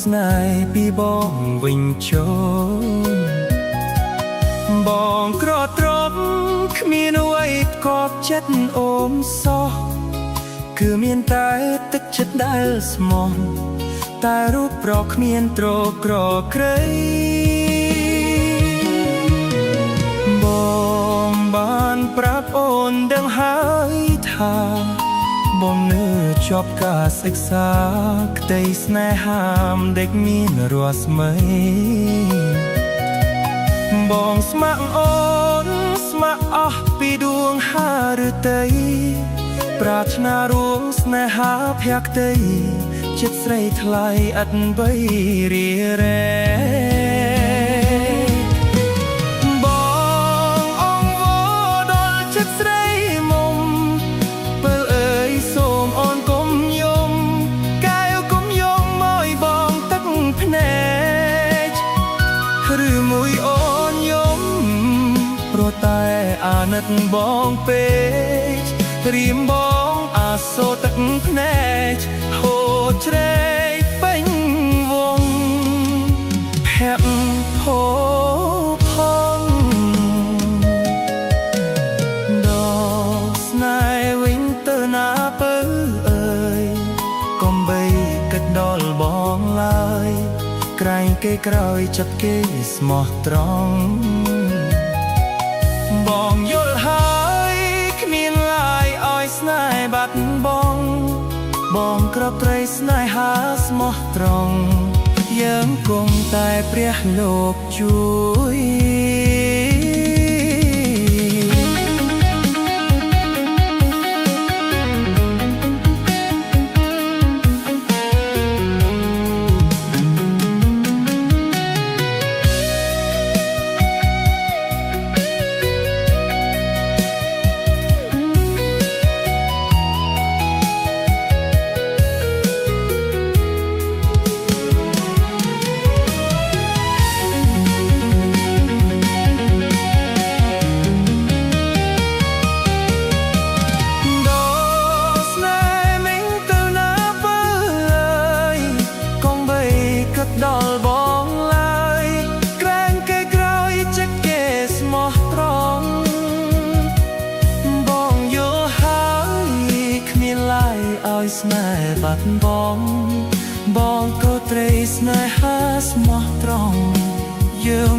ស្នេហ៍ពីបងវិញចូលបងក្រត្រប់គ្មានអ្វីកប់ចិត្តអូនសោះគឺមានតែទឹកចិត្តដែលស្មោះតែរូបប្រគ្មានត្រក្រក្រៃបងបានប្រាប់អូនដឹងហើយថាបងនៅជាប់ការសិក្សាក្តីស្នេហាដេកមានរាល់ស្មីបងស្ម័គ្រអូនស្ម័គ្រអស់ពីដួងហាឬតីប្រាថ្នារួមស្នេហាភក្តីចិត្តស្រីថ្លៃអត់បីរារែបងអង្វរដល់ចិត្តស្រីមុំពេលអើយសូមអូនកុំយំកែវកុំយំមកបងទឹកភ្នែកឬមួយអូនយំព្រោះតែអាណិតបងពេករៀមបងអាសូរទឹកភ្នែកហូរជ្រែកពេញវងភ័ក្រផោផងដល់ស្នេហ៍វិញទៅណាពើអើយកុំបីគិតដល់បងឡើយក្រែងគេក្រោយចិត្តគេស្មោះត្រង់បងយល់ហើយគ្មានឡាយឲ្យស្នេហ៍បាត់បង់បងក្របត្រីស្នេហាស្មោះត្រង់យើងគង់តែព្រះលោកជួយដល់បងឡើយក្រែងគេក្រោយចិត្តគេស្មោះត្រង់បងយល់ហើយគ្មានឡាយឲ្យស្នេហ៍បាត់បង់បងក៏ត្រីស្នេហាស្មោះត្រង់យើង